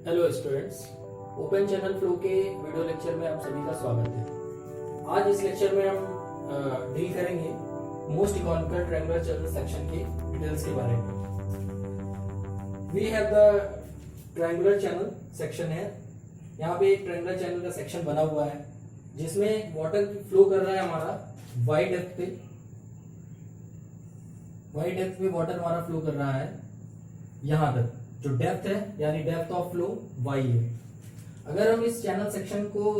Hello students, open channel flow के video lecture में आप सभी का स्वागत है। आज इस लेक्चर में हम डील करेंगे most economical triangular channel section के डिटेल्स के बारे में। We have the triangular channel section है। यहाँ पे एक ट्रायंगुलर चैनल का सेक्शन बना हुआ है जिसमें वाटर फ्लो कर रहा है हमारा वाई डेप्थ पे। वाई डेप्थ पे वाटर हमारा फ्लो कर रहा है यहाँ तक, जो डेप्थ है यानी डेप्थ ऑफ फ्लो y है। अगर हम इस चैनल सेक्शन को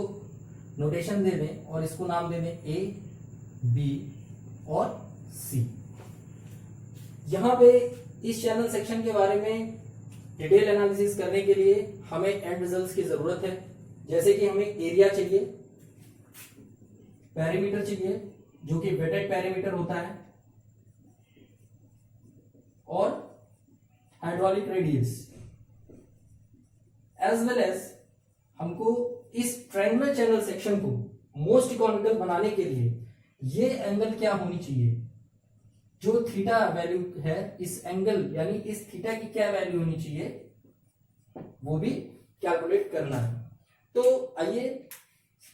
नोटेशन दे दें और इसको नाम दे दें A, B और C, यहाँ पे इस चैनल सेक्शन के बारे में डिटेल एनालिसिस करने के लिए हमें एंड रिजल्ट्स की जरूरत है। जैसे कि हमें एरिया चाहिए, पैरामीटर चाहिए जो कि वेटेड पैरामीटर होता है, और hydraulic radius, as well as हमको इस ट्रायंगुलर चैनल सेक्शन को मोस्ट इकोनॉमिकल बनाने के लिए ये एंगल क्या होनी चाहिए, जो थीटा वैल्यू है इस एंगल यानी इस थीटा की क्या वैल्यू होनी चाहिए वो भी कैलकुलेट करना है। तो आइए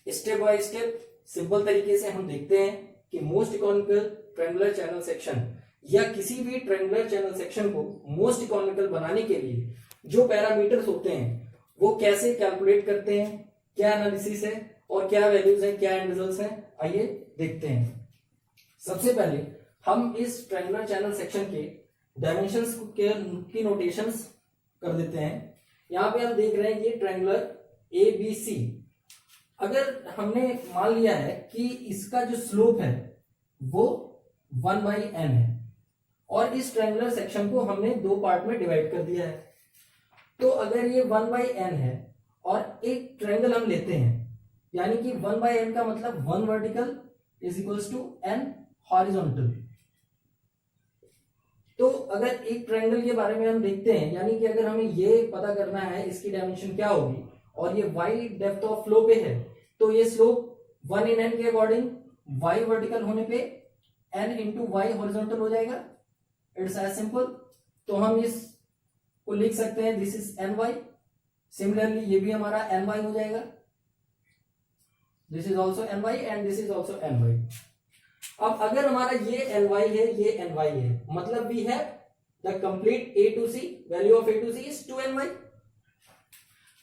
स्टेप बाय स्टेप सिंपल तरीके से हम देखते हैं कि most economical triangular channel section या किसी भी ट्रायंगुलर चैनल सेक्शन को मोस्ट इकोनॉमिकल बनाने के लिए जो पैरामीटर्स होते हैं वो कैसे कैलकुलेट करते हैं, क्या एनालिसिस है और क्या वैल्यूज हैं, क्या एंड रिजल्ट्स हैं, आइए देखते हैं। सबसे पहले हम इस ट्रायंगुलर चैनल सेक्शन के डायमेंशंस की नोटेशंस कर देते हैं। यहाँ पे हम देख रहे हैं ये ट्रायंगुलर ABC। अगर हमने मान लिया है कि इसका जो स्लोप है वो 1/n है और इस ट्रायंगुलर सेक्शन को हमने दो पार्ट में डिवाइड कर दिया है, तो अगर ये 1/n है और एक ट्रायंगल हम लेते हैं यानी कि 1/n का मतलब 1 vertical is equals to n horizontal. तो अगर एक ट्रायंगल के बारे में हम देखते हैं यानी कि अगर हमें ये पता करना है इसकी डायमेंशन क्या होगी और ये y डेप्थ ऑफ फ्लो पे है, तो ये स्लोप 1 in n के अकॉर्डिंग y वर्टिकल होने पे n इंटू y हॉरिजॉन्टल हो जाएगा। It's as simple. तो हम इस को लिख सकते हैं दिस इज ny। सिमिलरली ये भी हमारा ny हो जाएगा, this is also ny and this is also ny। अब अगर हमारा ये ny है, ये ny है, मतलब we have the complete a to c, value of a to c is 2ny।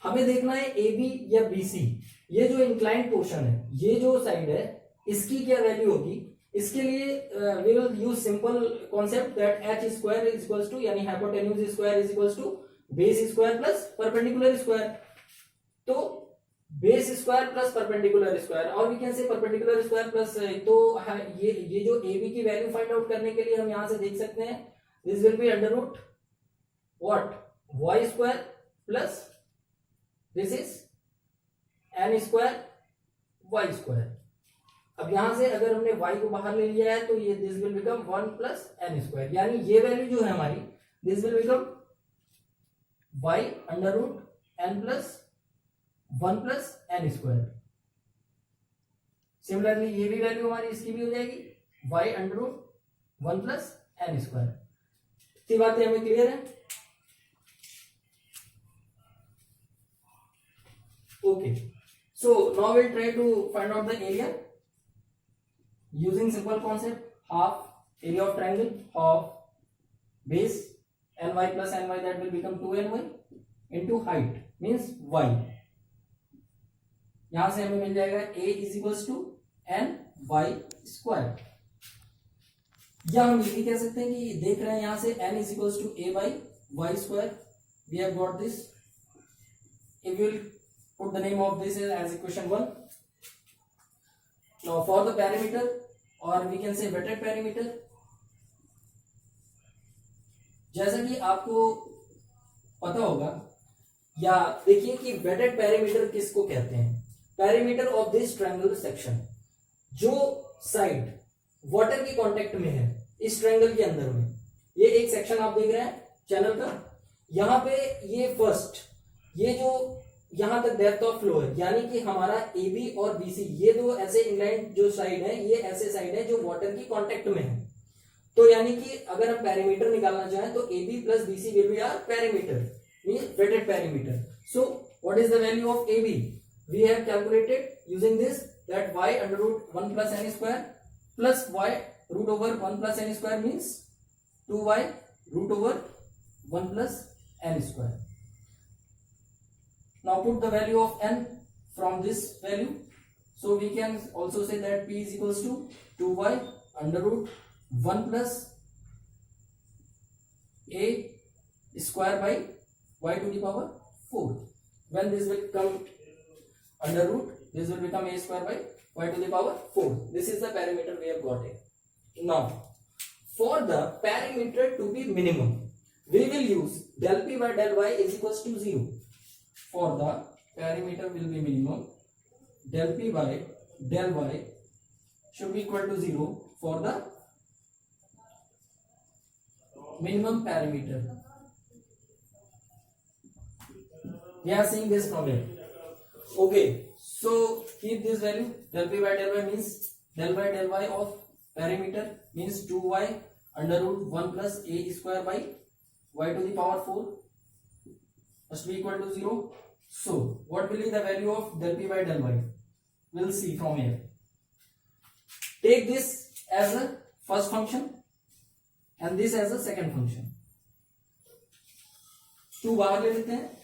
हमें देखना है AB या BC, ये जो इंक्लाइंड पोर्शन है, ये जो साइड है, इसकी क्या वैल्यू होगी। इसके लिए we will use simple concept that h square is equals to यानी hypotenuse square is equals to base square plus perpendicular square. तो base square plus perpendicular square और we can say perpendicular square plus, तो ये जो AB की value find out करने के लिए हम यहां से देख सकते हैं this will be under root what y square plus this is n square y square. अब यहां से अगर हमने y को बाहर ले लिया है तो ये this will become 1 plus n square, यानी ये वैल्यू जो है हमारी this will become y under root n plus 1 plus n square. Similarly ये भी वैल्यू हमारी इसकी भी हो जाएगी y under root 1 plus n square. इतनी बातें हमें क्लियर है। Okay, so now we'll try to find out the area using simple concept half area of triangle of base ny plus ny, that will become 2ny into height means y। यहां से हमें मिल जाएगा a is equals to ny square, या हम ये भी कह सकते हैं कि देख रहे हैं यहां से n is equals to a by y square। we have got this। if you will put the name of this as equation 1। now for the parameter or we can say weighted parameter, जैसा कि आपको पता होगा या देखिए कि weighted parameter किसको कहते हैं। Parameter of this triangular section, जो साइड वाटर की कांटेक्ट में है इस ट्रायंगल के अंदर में, ये एक सेक्शन आप देख रहे हैं चैनल का, यहां पे ये फर्स्ट ये जो यहां तक डेप्थ ऑफ फ्लो है यानी कि हमारा AB और BC ये दो ऐसे इंक्लाइंड जो साइड है, ये ऐसे साइड है जो वाटर की कांटेक्ट में है। तो यानी कि अगर हम पैरामीटर निकालना चाहें तो AB plus BC will be our parameter. means weighted perimeter. So what is the value of AB? We have calculated using this that y under root 1 plus n square plus y root over 1 plus n square means 2y root over 1 plus n square. Now put the value of n from this value. So we can also say that p is equals to 2y under root 1 plus a square by y to the power 4. When this will come under root, this will become a square by y to the power 4. This is the parameter we have got here. Now for the parameter to be minimum, we will use del p by del y is equals to 0. For the parameter will be minimum, del p by del y should be equal to 0 for the minimum parameter. We are seeing this from here. Okay, so keep this value. Del p by del y means del by del y of parameter means 2y under root 1 plus a square by y to the power 4 must be equal to 0. So what will be the value of del p by del y? We'll see from here. Take this as a first function and this as a second function. 2 बाहर ले लेते हैं.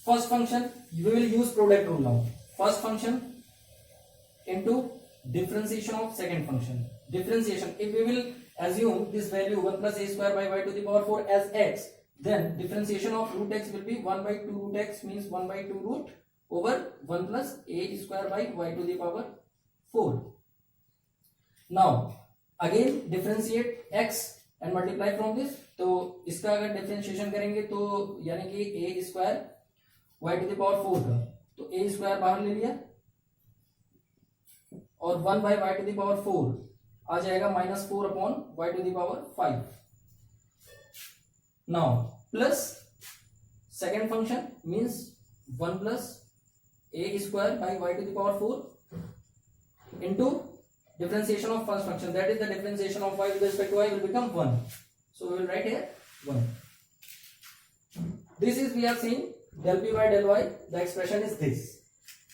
First function we will use product rule now. First function into differentiation of second function. Differentiation, if we will assume this value 1 plus a square by y to the power 4 as x, then differentiation of root x will be 1 by 2 root x means 1 by 2 root over 1 plus a square by y to the power 4. Now again differentiate x and multiply from this. तो इसका अगर differentiation करेंगे तो यानी कि a square y to the power 4 का, तो a square बाहर ले लिया और 1 by y to the power 4 आ जाएगा -4 upon y to the power 5. Now plus second function means 1 plus a square by y to the power 4 into differentiation of first function, that is the differentiation of y with respect to y will become 1. So we will write here 1. This is we have seen del p by del y. The expression is this.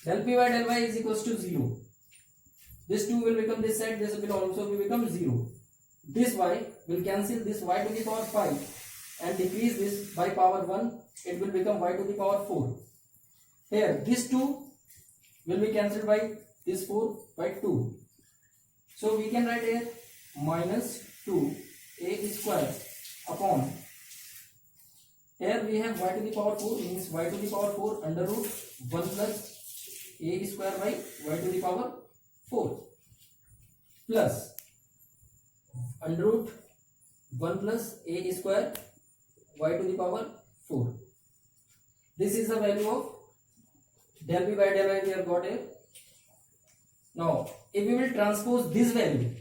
Del p by del y is equals to 0. This 2 will become this side. This will also become 0. This y will cancel this y to the power 5 and decrease this by power 1. It will become y to the power 4. Here this 2 will be cancelled by this 4 by 2. So we can write here minus 2 a square upon, here we have y to the power 4 means y to the power 4 under root 1 plus a square by y to the power 4 plus under root 1 plus a square y to the power 4. This is the value of del p by del y we have got here. Now if we will transpose this value,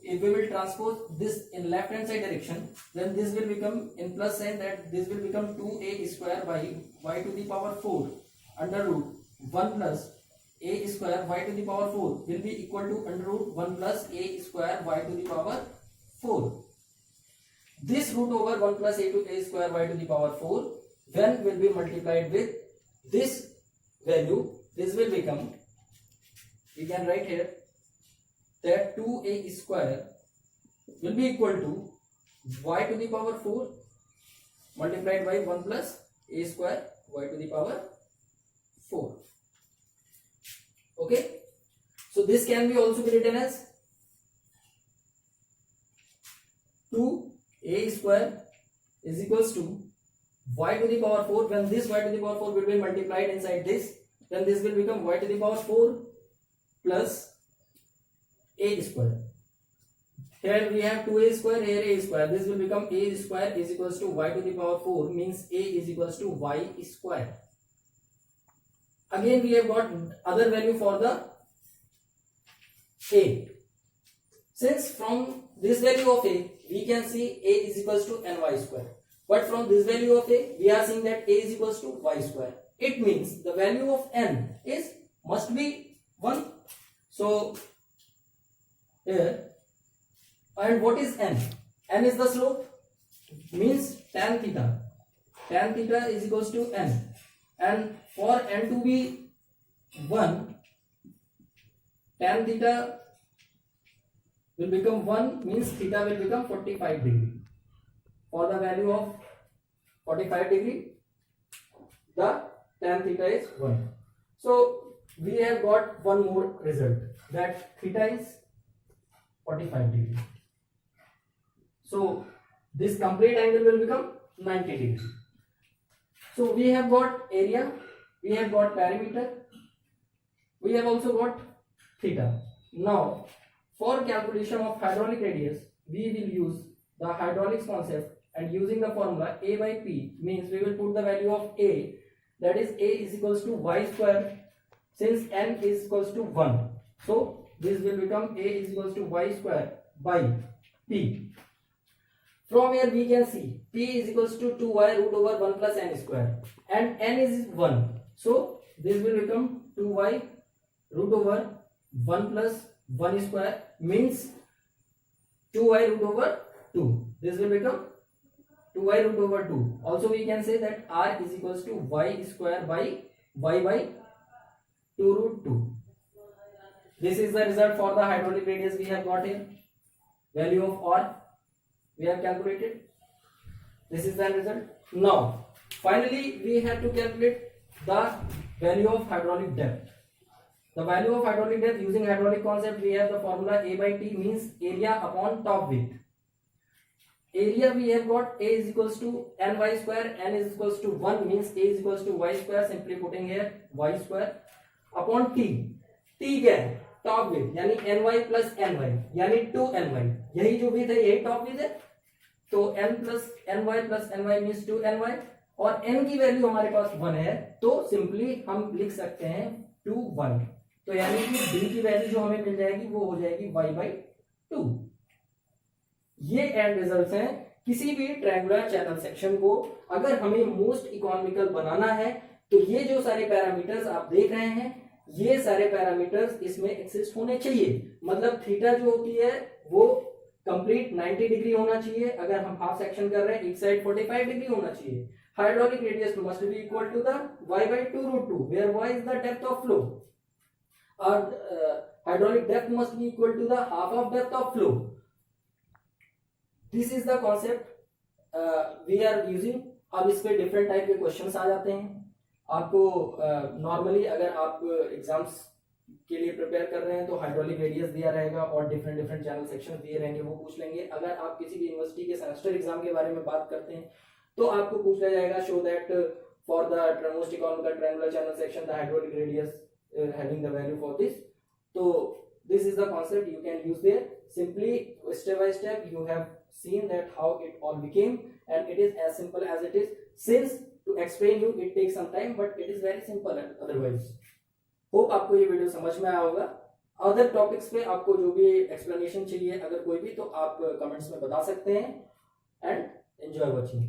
if we will transpose this in left hand side direction, then this will become in plus sign, that this will become 2a square by y to the power 4 under root 1 plus a square y to the power 4 will be equal to under root 1 plus a square y to the power 4. This root over 1 plus a square y to the power 4 then will be multiplied with this value. This will become, we can write here that 2a square will be equal to y to the power 4 multiplied by 1 plus a square y to the power 4. Okay, so this can be also be written as 2a square is equals to y to the power 4. When this y to the power 4 will be multiplied inside this, then this will become y to the power 4 plus a square. Here we have 2a square, here a square. This will become a square is equals to y to the power 4 means a is equals to y square. Again we have got other value for the a. Since from this value of a we can see a is equals to ny square, but from this value of a we are seeing that a is equals to y square. It means the value of n is must be 1. So here, and what is n? N is the slope. means tan theta. Tan theta is equals to n, and for n to be 1, tan theta will become 1 means theta will become 45 degree. For the value of 45 degree, the tan theta is 1. So we have got one more result, that theta is 45 degree. So this complete angle will become 90 degree. So we have got area, we have got perimeter, we have also got theta. Now for calculation of hydraulic radius, we will use the hydraulics concept, and using the formula A by P means we will put the value of A, that is A is equals to y square, since n is equals to 1. So this will become A is equals to y square by P. From here we can see P is equals to 2y root over 1 plus n square, and n is 1. So this will become 2y root over 1 plus 1 square means 2y root over 2. This will become 2y root over 2. Also we can say that r is equals to y square by y by 2 root 2. This is the result for the hydraulic radius we have got here. Value of r we have calculated. This is the result. Now finally we have to calculate the value of hydraulic depth. The value of hydraulic depth, using hydraulic concept, we have the formula A by T means area upon top width. Area we have got A is equals to ny square, n is equals to 1 means A is equals to y square, simply putting here y square upon T. T क्या है? Top width, यानी ny plus ny यानी 2ny. यही जो width है यही top width है. तो n plus ny means 2ny, और n की वैल्यू हमारे पास 1 है, तो सिंपली हम लिख सकते हैं 2 1. तो यानी कि d की वैल्यू जो हमें मिल जाएगी वो हो जाएगी y by 2. ये एंड रिजल्ट्स हैं किसी भी ट्रायंगुलर चैनल सेक्शन को अगर हमें मोस्ट इकोनॉमिकल बनाना है, तो ये जो सारे पैरामीटर्स आप देख रहे हैं, ये सारे पैरामीटर्स इसमें एक्सिस्ट होने चाहिए. मतलब थीटा जो होती है वो कंप्लीट 90 डिग्री होना चाहिए. अगर हम हाफ सेक्शन कर रहे हैं, एक साइड 45 डिग्री होना चाहिए. Hydraulic radius must be equal to the y by 2 root 2 where y is the depth of flow, or hydraulic depth must be equal to the half of depth of flow. This is the concept we are using. अब इस पे different type के questions आ जाते हैं. आपको normally अगर आप exams के लिए प्रिपेयर कर रहे हैं तो हाइड्रोलिक रेडियस दिया रहेगा और डिफरेंट डिफरेंट चैनल सेक्शन दिए रहेंगे, वो पूछ लेंगे. अगर आप किसी भी यूनिवर्सिटी के सेमेस्टर एग्जाम के बारे में बात करते हैं तो आपको पूछ लिया जाएगा show that for the most economical triangular channel section the hydraulic radius having the value for this. तो this is the concept you can use there. Simply step by step you have seen that how it all became, and it is as simple as it is. Since to explain you it takes some time, but it is very simple otherwise. Hope आपको ये video समझ में आया होगा. Other topics पे आपको जो भी एक्सप्लेनेशन चाहिए अगर कोई भी, तो आप कमेंट्स में बता सकते हैं. And enjoy watching.